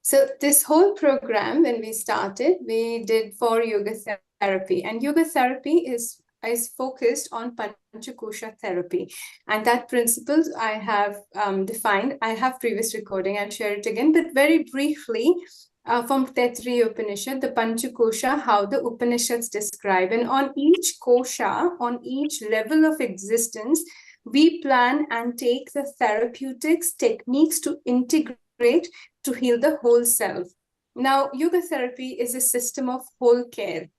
So this whole program, when we started, we did for yoga therapy, and yoga therapy is focused on Panchakosha therapy, and that principles I have defined. I have previous recording. I'll share it again, but very briefly. From Taittiriya Upanishad, the Panchakosha, how the Upanishads describe. And on each kosha, on each level of existence, we plan and take the therapeutics techniques to integrate to heal the whole self. Now, yoga therapy is a system of whole care.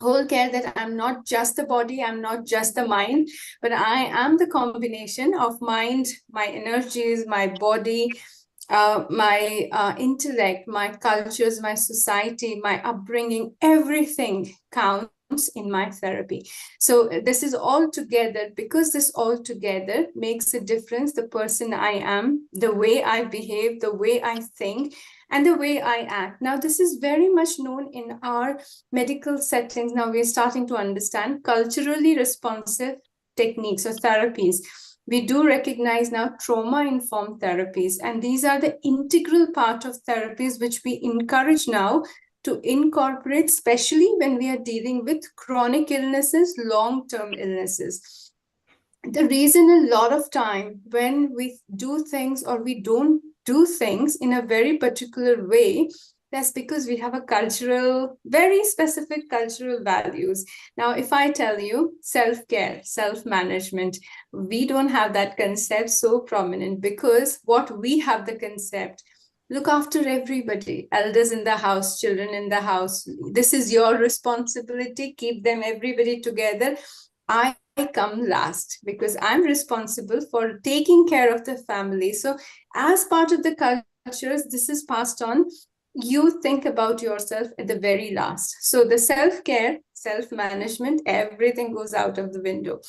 Whole care that I'm not just the body, I'm not just the mind, but I am the combination of mind, my energies, my body, my intellect, my cultures, my society, my upbringing, everything counts in my therapy. So this is all together, because this all together makes a difference, the person I am, the way I behave, the way I think, and the way I act. Now, this is very much known in our medical settings. Now we're starting to understand culturally responsive techniques or therapies. We do recognize now trauma-informed therapies, and these are the integral part of therapies which we encourage now to incorporate, especially when we are dealing with chronic illnesses, long-term illnesses. The reason a lot of time when we do things or we don't do things in a very particular way, that's because we have a cultural, very specific cultural values. Now, if I tell you self-care, self-management, we don't have that concept so prominent, because what we have the concept, look after everybody, elders in the house, children in the house. This is your responsibility. Keep them, everybody together. I come last because I'm responsible for taking care of the family. So as part of the cultures, this is passed on. You think about yourself at the very last. So the self-care, self-management, everything goes out of the window.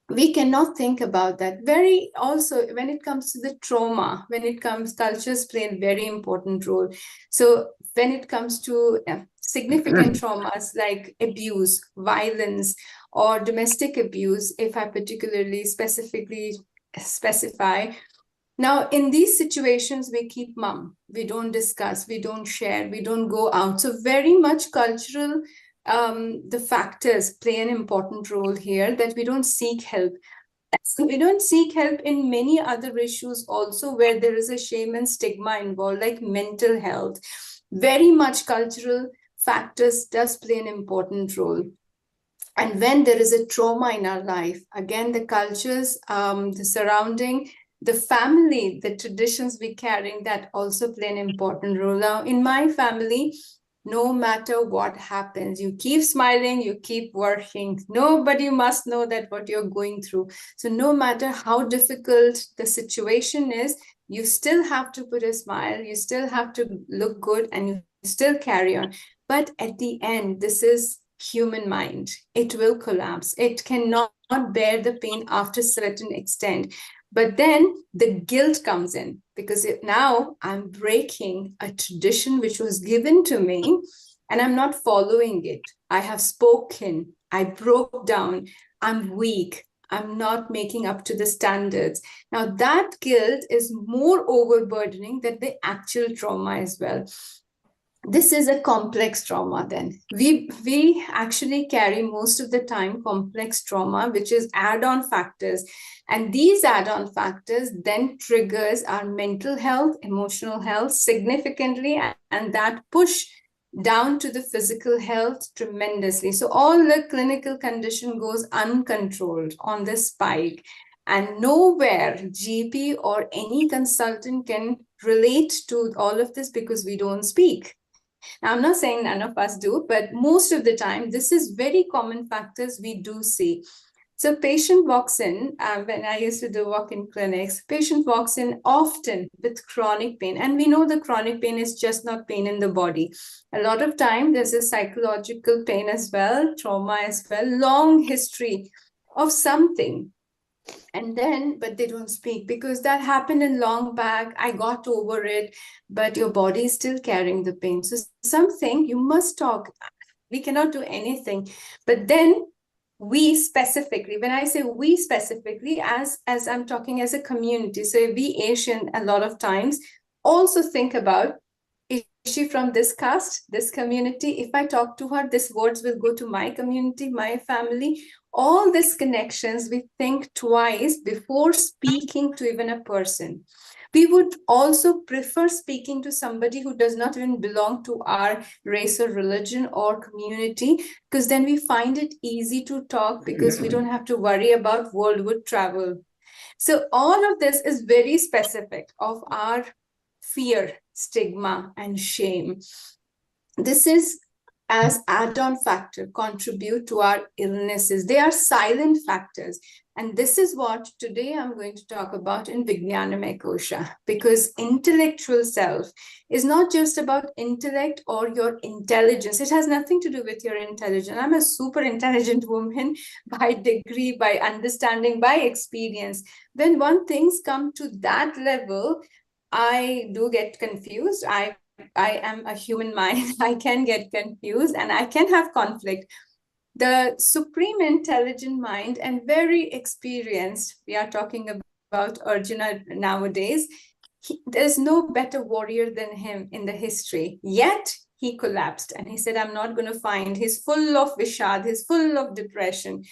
We cannot think about that. Very also, when it comes to the trauma, when it comes, cultures play a very important role. So when it comes to significant traumas like abuse, violence, or domestic abuse, if I particularly specifically specify. Now, in these situations, we keep mum. We don't discuss, we don't share, we don't go out. So very much cultural, the factors play an important role here, that we don't seek help. So we don't seek help in many other issues also where there is a shame and stigma involved, like mental health. Very much cultural factors does play an important role. And when there is a trauma in our life, again, the cultures, the surrounding, the family, the traditions we carrying, that also play an important role. Now, in my family, no matter what happens, you keep smiling, you keep working. Nobody must know that what you're going through. So no matter how difficult the situation is, you still have to put a smile, you still have to look good, and you still carry on. But at the end, this is human mind. It will collapse. It cannot bear the pain after a certain extent. But then the guilt comes in, because now I'm breaking a tradition which was given to me and I'm not following it. I have spoken, I broke down, I'm weak, I'm not making up to the standards. Now that guilt is more overburdening than the actual trauma as well. This is a complex trauma then. We actually carry most of the time complex trauma, which is add-on factors. And these add-on factors then triggers our mental health, emotional health significantly, and that push down to the physical health tremendously. So all the clinical condition goes uncontrolled on the spike. And nowhere GP or any consultant can relate to all of this because we don't speak. Now, I'm not saying none of us do, but most of the time, this is very common factors we do see. So patient walks in, when I used to do walk-in clinics, patient walks in often with chronic pain. And we know the chronic pain is just not pain in the body. A lot of time, there's a psychological pain as well, trauma as well, long history of something. And then, but they don't speak because that happened in long back. I got over it, but your body is still carrying the pain. So something you must talk. We cannot do anything. But then we specifically, when I say we specifically, as I'm talking as a community, so we Asian, a lot of times, also think about, is she from this caste, this community? If I talk to her, these words will go to my community, my family. All these connections, we think twice before speaking to even a person. We would also prefer speaking to somebody who does not even belong to our race or religion or community, because then we find it easy to talk because we don't have to worry about worldwide travel. So all of this is very specific of our fear, stigma, and shame. This is as add-on factor contribute to our illnesses. They are silent factors. And this is what today I'm going to talk about in Vijnanamaya Kosha, because intellectual self is not just about intellect or your intelligence. It has nothing to do with your intelligence. I'm a super intelligent woman by degree, by understanding, by experience. When one things come to that level, I do get confused. I am a human mind. I can get confused and I can have conflict. The supreme intelligent mind and very experienced, we are talking about Arjuna nowadays, there's no better warrior than him in the history. Yet he collapsed and he said, I'm not going to find. He's full of vishad, he's full of depression.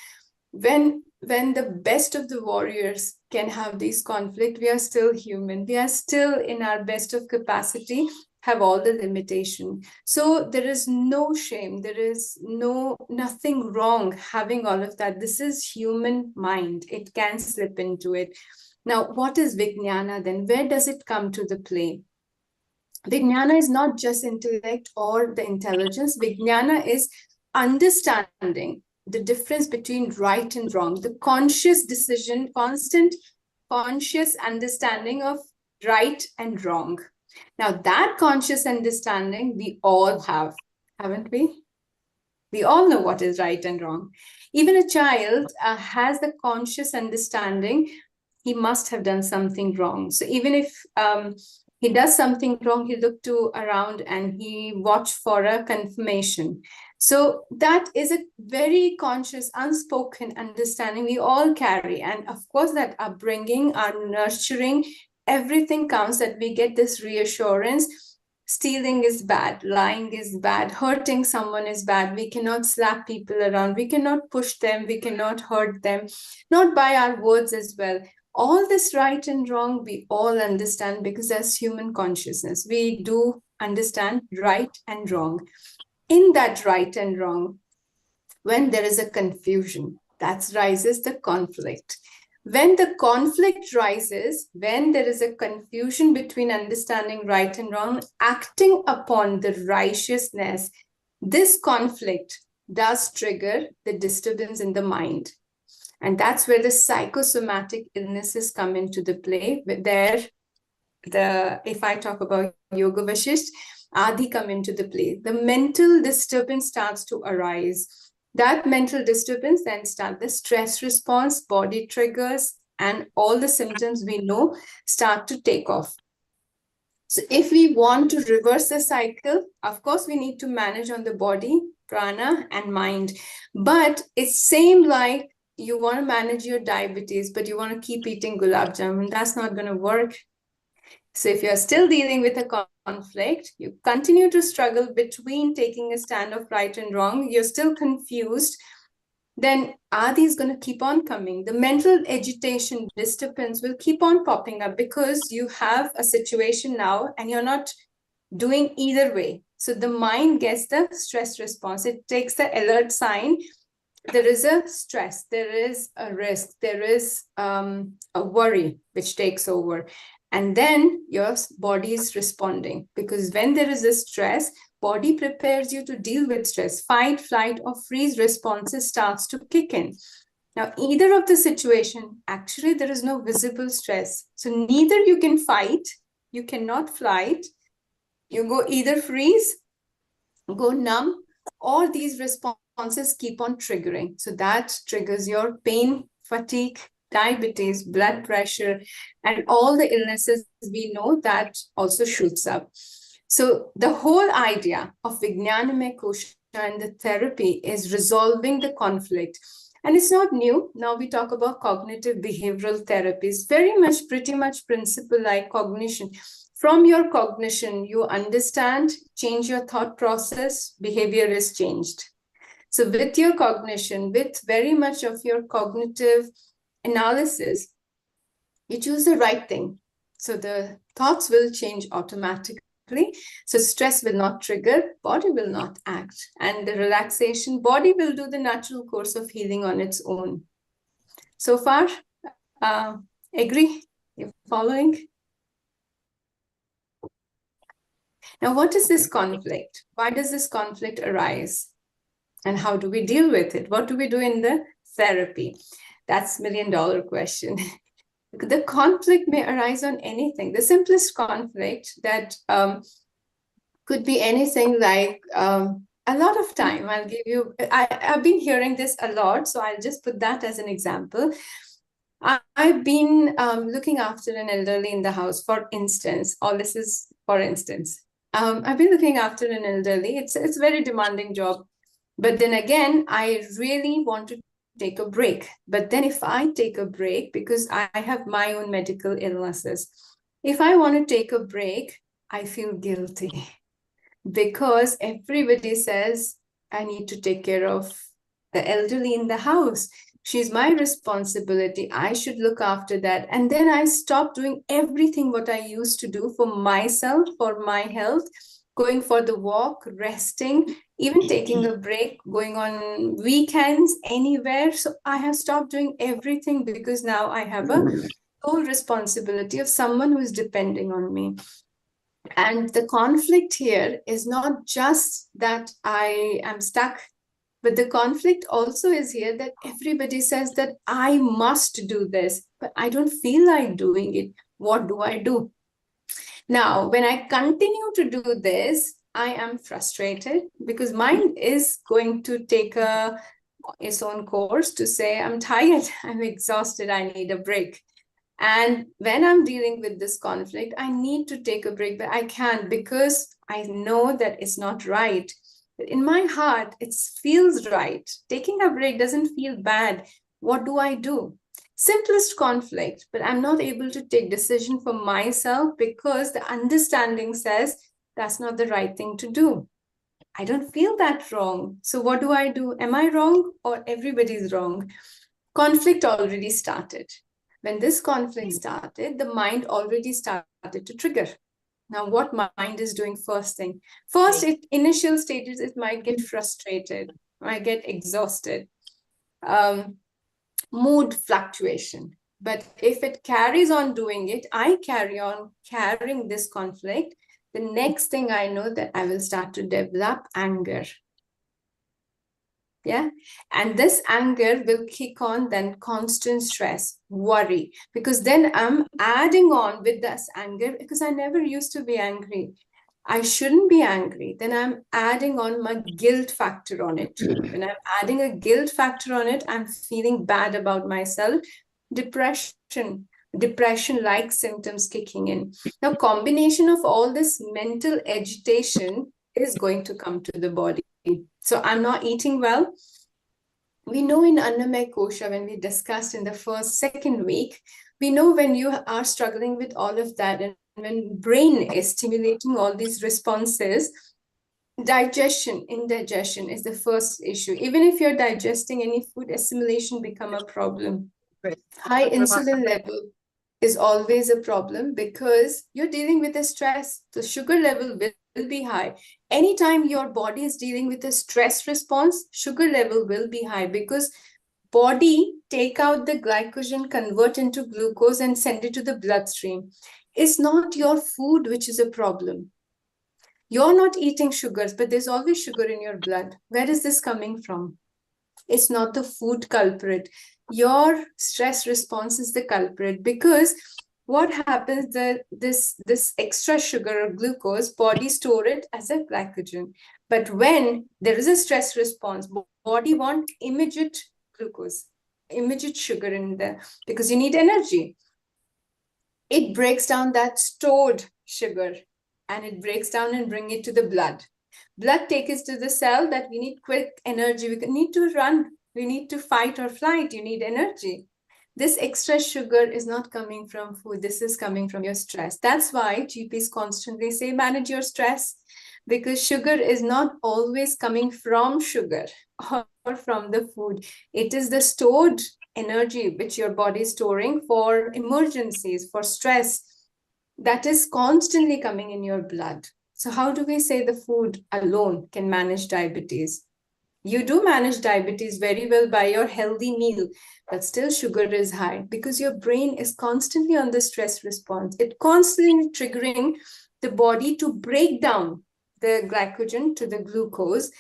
When the best of the warriors can have these conflict, we are still human. We are still in our best of capacity, have all the limitation. So there is no shame. There is nothing wrong having all of that. This is human mind. It can slip into it. Now, what is Vijnana then? Where does it come to the play? Vijnana is not just intellect or the intelligence. Vijnana is understanding the difference between right and wrong, the conscious decision, constant conscious understanding of right and wrong. Now, that conscious understanding we all have, haven't we? We all know what is right and wrong. Even a child has the conscious understanding he must have done something wrong. So even if he does something wrong, he look to around and he watch for a confirmation. So that is a very conscious, unspoken understanding we all carry. And of course, that upbringing, our nurturing, everything counts, that we get this reassurance. Stealing is bad, lying is bad, hurting someone is bad. We cannot slap people around. We cannot push them. We cannot hurt them, not by our words as well. All this right and wrong, we all understand, because as human consciousness, we do understand right and wrong. In that right and wrong, when there is a confusion, that rises the conflict. When the conflict rises, when there is a confusion between understanding right and wrong, acting upon the righteousness, this conflict does trigger the disturbance in the mind. And that's where the psychosomatic illnesses come into the play. There, if I talk about Yoga Vashisht, Adi come into the play. The mental disturbance starts to arise. That mental disturbance then starts the stress response, body triggers, and all the symptoms we know start to take off. So if we want to reverse the cycle, of course, we need to manage on the body, prana, and mind. But it's same like you want to manage your diabetes, but you want to keep eating gulab jamun. That's not going to work. So if you're still dealing with a conflict, you continue to struggle between taking a stand of right and wrong, you're still confused, then Adi is going to keep on coming. The mental agitation, disturbance will keep on popping up because you have a situation now and you're not doing either way. So the mind gets the stress response. It takes the alert sign. There is a stress, there is a risk, there is a worry which takes over. And then your body is responding, because when there is a stress, body prepares you to deal with stress. Fight, flight, or freeze responses starts to kick in. Now, either of the situation, actually, there is no visible stress. So neither you can fight, you cannot flight. You go either freeze, go numb, or these responses keep on triggering. So that triggers your pain, fatigue, diabetes, blood pressure, and all the illnesses we know that also shoots up. So the whole idea of Vijnanamaya Kosha and the therapy is resolving the conflict. And it's not new. Now we talk about cognitive behavioral therapies, very much, pretty much principle like cognition. From your cognition, you understand, change your thought process, behavior is changed. So with your cognition, with very much of your cognitive analysis, you choose the right thing. So the thoughts will change automatically. So stress will not trigger, body will not act. And the relaxation, body will do the natural course of healing on its own. So far, agree? You're following? Now, what is this conflict? Why does this conflict arise? And how do we deal with it? What do we do in the therapy? That's $1 million question. The conflict may arise on anything. The simplest conflict that could be anything like a lot of time. I'll give you, I've been hearing this a lot, so I'll just put that as an example. I've been looking after an elderly in the house, for instance. All this is for instance. I've been looking after an elderly. It's a very demanding job. But then again, I really want to take a break. But then if I take a break, because I have my own medical illnesses, if I want to take a break, I feel guilty because everybody says I need to take care of the elderly in the house. She's my responsibility. I should look after that. And then I stop doing everything what I used to do for myself, for my health, going for the walk, resting, even taking a break, going on weekends, anywhere. So I have stopped doing everything because now I have a whole responsibility of someone who is depending on me. And the conflict here is not just that I am stuck, but the conflict also is here that everybody says that I must do this, but I don't feel like doing it. What do I do? Now, when I continue to do this, I am frustrated because mind is going to take its own course to say, I'm tired, I'm exhausted, I need a break. And when I'm dealing with this conflict, I need to take a break, but I can't because I know that it's not right. But in my heart, it feels right. Taking a break doesn't feel bad. What do I do? Simplest conflict, but I'm not able to take decision for myself because the understanding says that's not the right thing to do. I don't feel that wrong. So what do I do? Am I wrong or everybody's wrong? Conflict already started. When this conflict started, the mind already started to trigger. Now, what mind is doing first thing? First, initial stages, it might get frustrated, might get exhausted, mood fluctuation. But if it carries on doing it, I carry on carrying this conflict, the next thing I know that I will start to develop anger. Yeah. And this anger will kick on then constant stress, worry, because then I'm adding on with this anger because I never used to be angry. I shouldn't be angry. Then I'm adding on my guilt factor on it. When I'm adding a guilt factor on it, I'm feeling bad about myself. Depression-like symptoms kicking in. Now, combination of all this mental agitation is going to come to the body. So I'm not eating well. We know in Annamaya Kosha, when we discussed in the second week, we know when you are struggling with all of that and when brain is stimulating all these responses, digestion, indigestion is the first issue. Even if you're digesting any food, assimilation become a problem. High insulin level is always a problem because you're dealing with the stress. The sugar level will be high. Anytime your body is dealing with a stress response, sugar level will be high because body take out the glycogen, convert into glucose and send it to the bloodstream. It's not your food which is a problem. You're not eating sugars, but there's always sugar in your blood. Where is this coming from? It's not the food culprit. Your stress response is the culprit because what happens that this extra sugar or glucose, body store it as a glycogen. But when there is a stress response, body want immediate glucose, immediate sugar in there because you need energy. It breaks down that stored sugar and it breaks down and bring it to the blood. Blood takes it to the cell that we need quick energy. We need to run. We need to fight or flight. You need energy. This extra sugar is not coming from food. This is coming from your stress. That's why GPs constantly say manage your stress, because sugar is not always coming from sugar or from the food. It is the stored energy which your body is storing for emergencies, for stress, that is constantly coming in your blood. So how do we say the food alone can manage diabetes? You do manage diabetes very well by your healthy meal, but still sugar is high because your brain is constantly on the stress response. It constantly triggering the body to break down the glycogen to the glucose,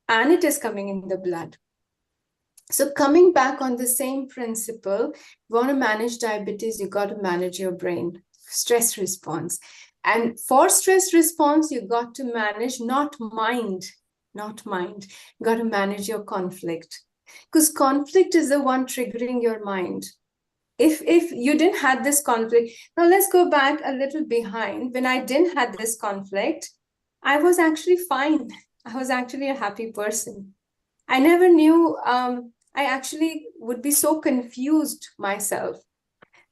and it is coming in the blood. So coming back on the same principle, you want to manage diabetes, you got to manage your brain, stress response. And for stress response, you got to manage not mind. You got to manage your conflict, because conflict is the one triggering your mind. If you didn't have this conflict, now let's go back a little behind. When I didn't have this conflict, I was actually fine. I was actually a happy person. I never knew, I actually would be so confused myself.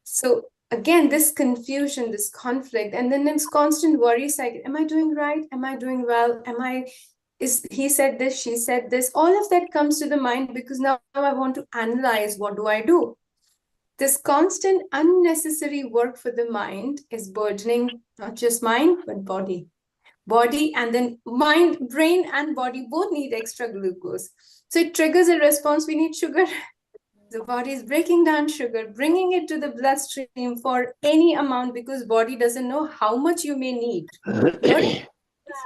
So again, this confusion, this conflict, and then this constant worry cycle. Am I doing right? Am I doing well? He said this, she said this. All of that comes to the mind because now I want to analyze, what do I do? This constant unnecessary work for the mind is burdening not just mind, but body. Body and then mind, brain and body both need extra glucose. So it triggers a response, we need sugar. The body is breaking down sugar, bringing it to the bloodstream for any amount, because body doesn't know how much you may need.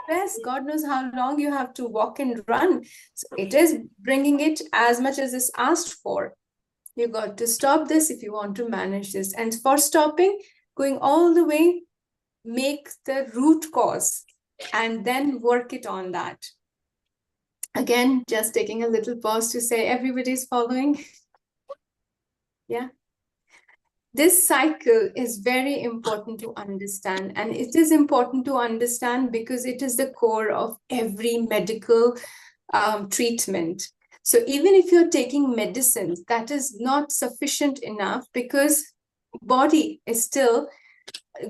Stress, God knows how long you have to walk and run. So it is bringing it as much as is asked for. You got to stop this if you want to manage this. And for stopping, going all the way, make the root cause and then work it on that. Again, just taking a little pause to say everybody's following. Yeah. This cycle is very important to understand, and it is important to understand because it is the core of every medical treatment. So even if you're taking medicines, that is not sufficient enough, because body is still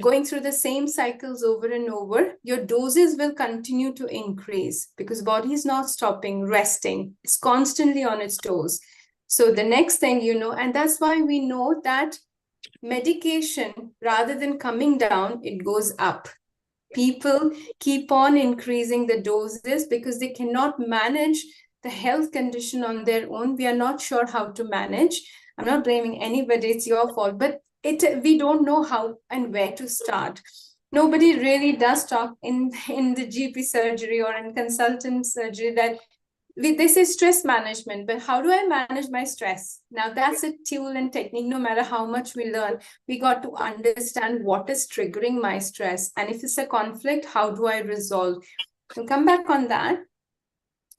going through the same cycles over and over. Your doses will continue to increase because body is not stopping, resting. It's constantly on its toes. So the next thing you know, and that's why we know that medication, rather than coming down, it goes up. People keep on increasing the doses because they cannot manage the health condition on their own. We are not sure how to manage. I'm not blaming anybody, it's your fault, but we don't know how and where to start. Nobody really does talk in the GP surgery or in consultant surgery that they say stress management, but how do I manage my stress? Now that's a tool and technique. No matter how much we learn, we got to understand what is triggering my stress. And if it's a conflict, how do I resolve? We'll come back on that.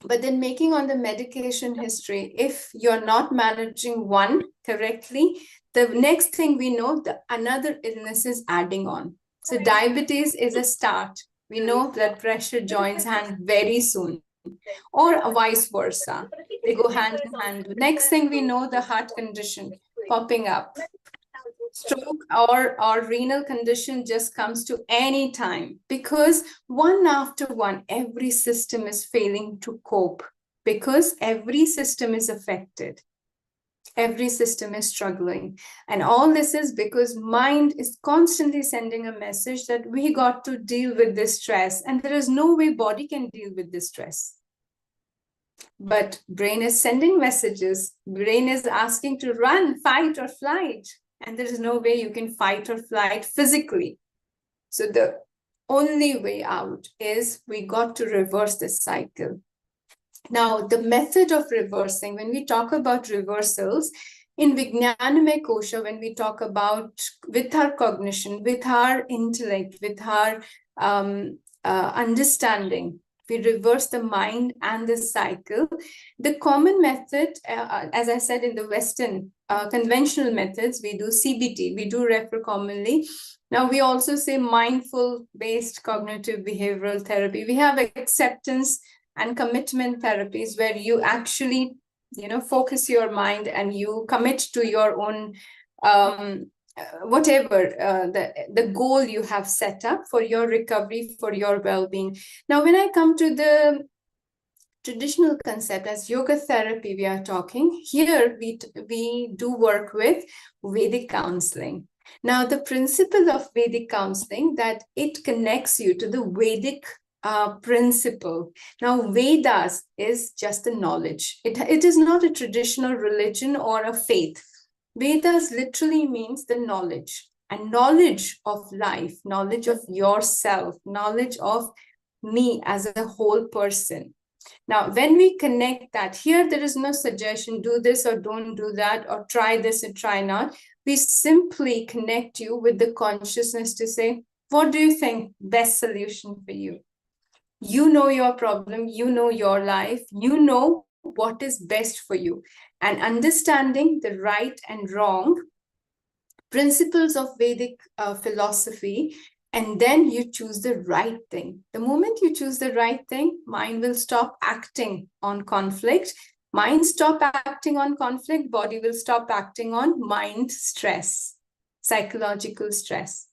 But then making on the medication history, if you're not managing one correctly, the next thing we know, another illness is adding on. So diabetes is a start. We know blood pressure joins hand very soon, or vice versa. They go hand in hand. Next thing we know, the heart condition popping up. Stroke or renal condition just comes to any time, because one after one, every system is failing to cope, because every system is affected. Every system is struggling. And all this is because mind is constantly sending a message that we got to deal with this stress, and there is no way body can deal with this stress. But brain is sending messages. Brain is asking to run, fight, or flight. And there is no way you can fight or flight physically. So the only way out is we got to reverse this cycle. Now, the method of reversing, when we talk about reversals, in Vijnanamay Kosha, when we talk about with our cognition, with our intellect, with our understanding, we reverse the mind and the cycle. The common method, as I said, in the Western conventional methods, we do CBT, we do refer commonly. Now we also say mindful-based cognitive behavioral therapy. We have acceptance and commitment therapies where you actually, focus your mind and you commit to your own whatever the goal you have set up for your recovery, for your well-being. Now, when I come to the traditional concept as yoga therapy, we are talking here, we do work with Vedic counseling. Now, the principle of Vedic counseling, that it connects you to the Vedic principle. Now, Vedas is just the knowledge. It is not a traditional religion or a faith. Vedas literally means the knowledge, and knowledge of life, knowledge of yourself, knowledge of me as a whole person. Now, when we connect that, here there is no suggestion, do this or don't do that, or try this and try not. We simply connect you with the consciousness to say, what do you think best solution for you? You know your problem, you know your life, you know what is best for you. And understanding the right and wrong principles of Vedic philosophy, and then you choose the right thing. The moment you choose the right thing, mind will stop acting on conflict. Mind stop acting on conflict, body will stop acting on mind stress, psychological stress.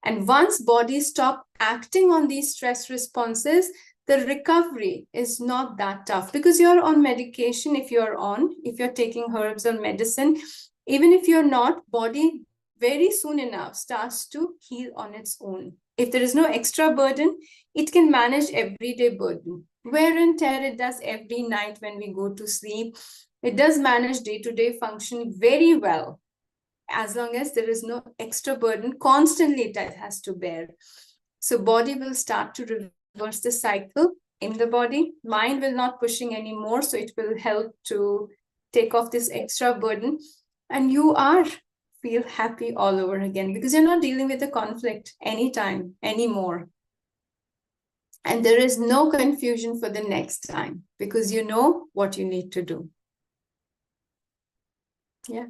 And once body stop acting on these stress responses, the recovery is not that tough, because you're on medication. If you're taking herbs or medicine, even if you're not, body very soon enough starts to heal on its own. If there is no extra burden, it can manage everyday burden. Wear and tear it does every night when we go to sleep. It does manage day-to-day function very well, as long as there is no extra burden constantly it has to bear. So body will start to reverse the cycle in the body. Mind will not pushing anymore, so it will help to take off this extra burden. And you feel happy all over again, because you're not dealing with the conflict anytime anymore. And there is no confusion for the next time, because you know what you need to do. Yeah.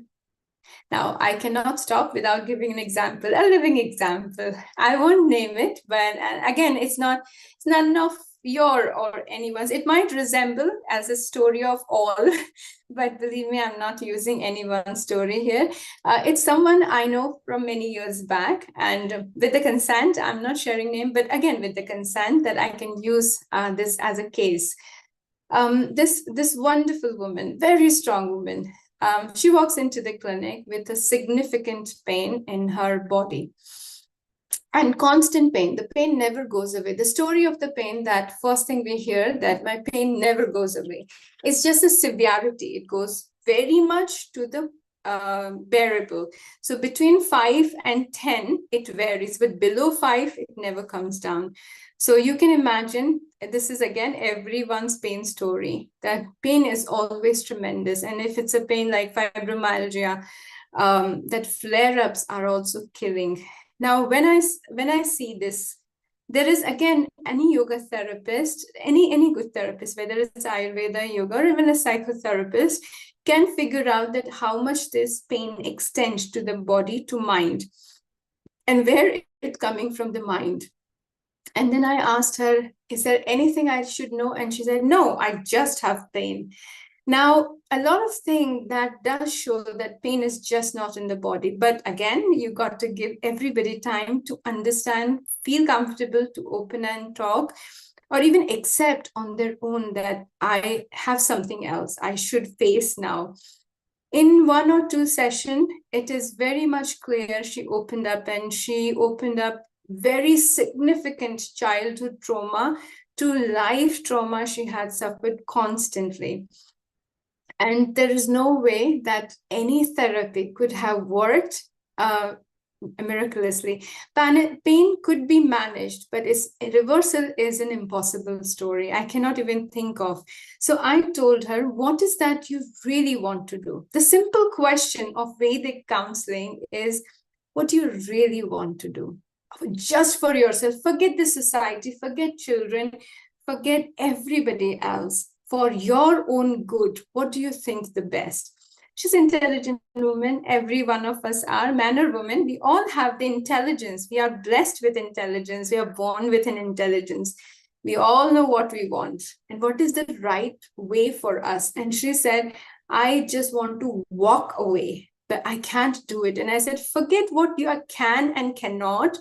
Now, I cannot stop without giving an example, a living example. I won't name it, but again, it's none of your or anyone's. It might resemble as a story of all, but believe me, I'm not using anyone's story here. It's someone I know from many years back, and with the consent, I'm not sharing name, but again, with the consent that I can use this as a case. This wonderful woman, very strong woman, she walks into the clinic with a significant pain in her body and constant pain. The pain never goes away. The story of the pain, that first thing we hear, that my pain never goes away. It's just a severity. It goes very much to the bearable. So between 5 and 10, it varies, but below 5, it never comes down. So you can imagine, this is again everyone's pain story, that pain is always tremendous. And if it's a pain like fibromyalgia, that flare-ups are also killing. Now, when I see this, there is again any yoga therapist, any good therapist, whether it's Ayurveda, yoga, or even a psychotherapist, can figure out that how much this pain extends to the body, to mind, and where it's coming from the mind. And then I asked her, is there anything I should know? And she said, no, I just have pain. Now, a lot of things that does show that pain is just not in the body. But again, you got to give everybody time to understand, feel comfortable to open and talk, or even accept on their own that I have something else I should face now. In 1 or 2 sessions, it is very much clear she opened up very significant childhood trauma to life trauma she had suffered constantly. And there is no way that any therapy could have worked miraculously. Pain could be managed, but reversal is an impossible story. I cannot even think of. So I told her, what is that you really want to do? The simple question of Vedic counseling is, what do you really want to do? Just for yourself. Forget the society, forget children, forget everybody else. For your own good, what do you think the best? She's an intelligent woman. Every one of us are, man or woman. We all have the intelligence. We are blessed with intelligence. We are born with an intelligence. We all know what we want and what is the right way for us. And she said, I just want to walk away. but I can't do it. And I said, forget what you can and cannot.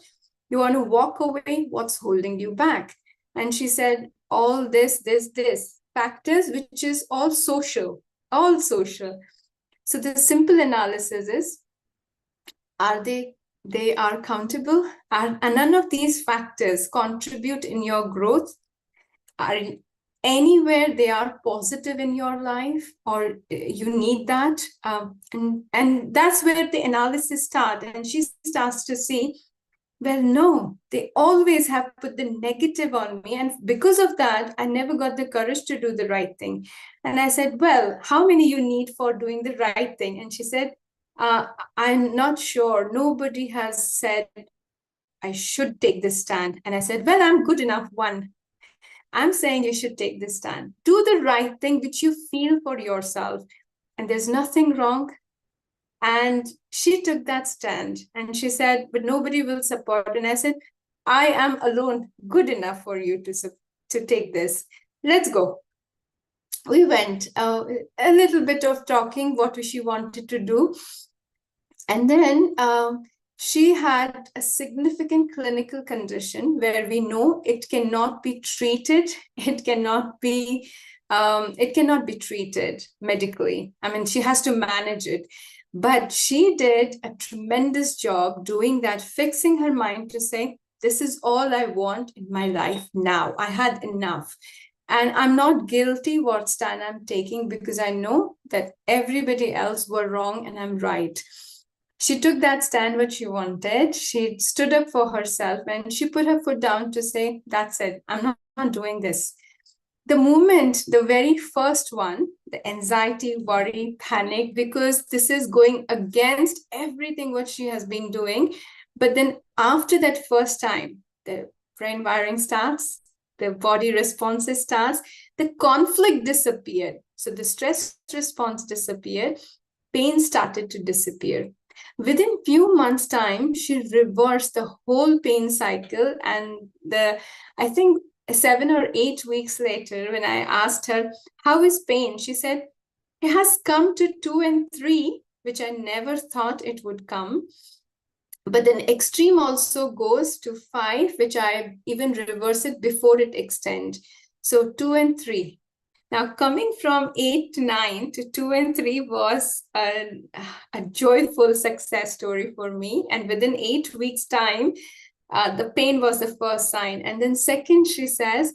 You want to walk away? What's holding you back? And she said, all this factors, which is all social, all social. So the simple analysis is, are they are countable? And none of these factors contribute in your growth? Are anywhere they are positive in your life, or you need that? And that's where the analysis starts. And she starts to see, well, no, they always have put the negative on me. And because of that, I never got the courage to do the right thing. And I said, well, how many you need for doing the right thing? And she said, I'm not sure. Nobody has said I should take this stand. And I said, well, I'm good enough. One, I'm saying you should take this stand. Do the right thing which you feel for yourself. And there's nothing wrong. And she took that stand and she said, but nobody will support. And I said, I am alone good enough for you to take this. Let's go. We went, a little bit of talking, what she wanted to do. And then she had a significant clinical condition where we know it cannot be treated. It cannot be treated medically. I mean, she has to manage it. But she did a tremendous job doing that, fixing her mind to say, this is all I want in my life now. I had enough. And I'm not guilty what stand I'm taking, because I know that everybody else were wrong and I'm right. She took that stand what she wanted. She stood up for herself and she put her foot down to say, that's it. I'm not doing this. The moment, the very first one, the anxiety, worry, panic, because this is going against everything what she has been doing. But then after that first time, the brain wiring starts, the body responses starts, the conflict disappeared. So the stress response disappeared, pain started to disappear. Within few months' time, she reversed the whole pain cycle. And I think 7 or 8 weeks later, when I asked her, how is pain? She said, it has come to 2 and 3, which I never thought it would come. But then extreme also goes to 5, which I even reverse it before it extend. So 2 and 3. Now, coming from 8 to 9 to 2 and 3 was a joyful success story for me. And within 8 weeks' time, the pain was the first sign. And then second, she says,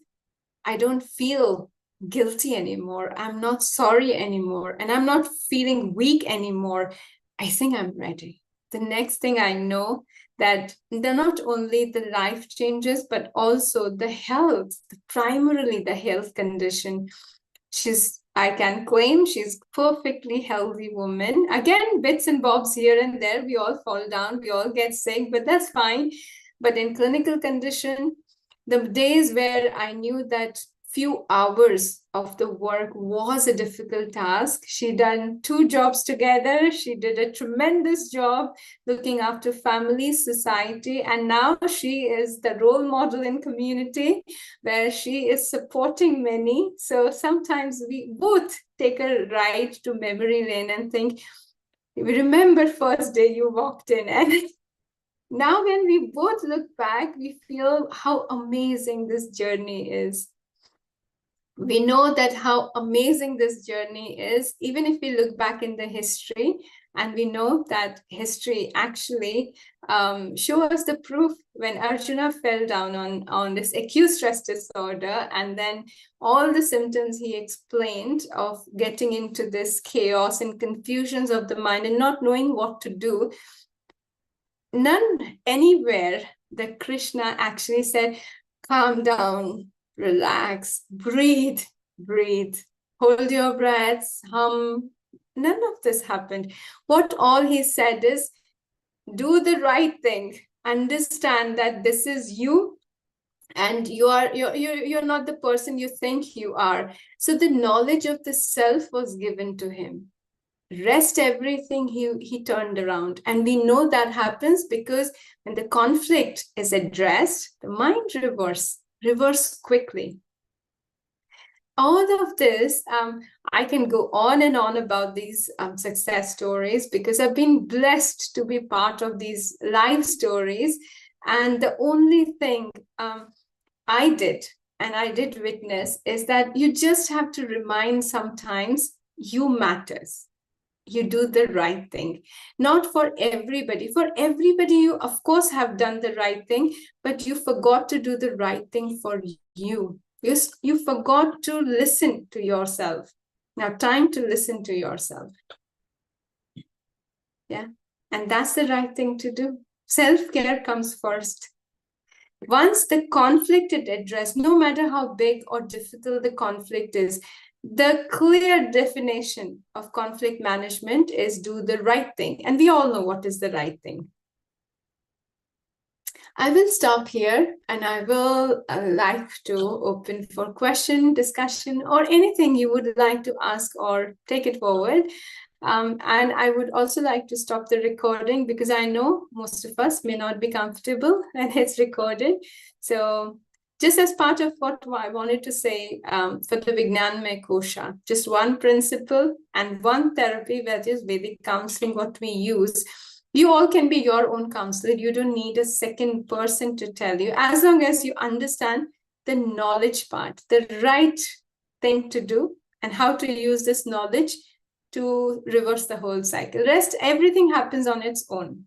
I don't feel guilty anymore. I'm not sorry anymore. And I'm not feeling weak anymore. I think I'm ready. The next thing I know, that they're not only the life changes, but also the health, primarily the health condition. I can claim she's perfectly healthy woman. Again, bits and bobs here and there. We all fall down, we all get sick, but that's fine. But in clinical condition, the days where I knew that few hours of the work was a difficult task. She done 2 jobs together. She did a tremendous job looking after family, society, and now she is the role model in community where she is supporting many. So sometimes we both take a ride to memory lane and think, we remember first day you walked in, and now when we both look back, we feel how amazing this journey is. We know that how amazing this journey is, even if we look back in the history, and we know that history actually shows us the proof when Arjuna fell down on this acute stress disorder, and then all the symptoms he explained of getting into this chaos and confusions of the mind and not knowing what to do. None anywhere that Krishna actually said, calm down, relax, breathe, hold your breaths, hum. None of this happened. What all he said is, do the right thing, understand that this is you, and you're not the person you think you are. So the knowledge of the self was given to him. Rest everything, he turned around. And we know that happens because when the conflict is addressed, the mind reverse quickly. all of this, I can go on and on about these success stories because I've been blessed to be part of these live stories. And the only thing I did, and I did witness, is that you just have to remind sometimes you matters. You do the right thing. Not for everybody. For everybody, you of course have done the right thing, but you forgot to do the right thing for you. You forgot to listen to yourself. Now, time to listen to yourself. Yeah. And that's the right thing to do. Self-care comes first. Once the conflict is addressed, no matter how big or difficult the conflict is, the clear definition of conflict management is do the right thing. And we all know what is the right thing. I will stop here and I will like to open for question, discussion, or anything you would like to ask or take it forward. And I would also like to stop the recording because I know most of us may not be comfortable when it's recorded. So just as part of what I wanted to say for the Vignanmay Kosha, just one principle and one therapy, that is Vedic counseling, what we use. You all can be your own counselor. You don't need a second person to tell you, as long as you understand the knowledge part, the right thing to do, and how to use this knowledge to reverse the whole cycle. Rest, everything happens on its own.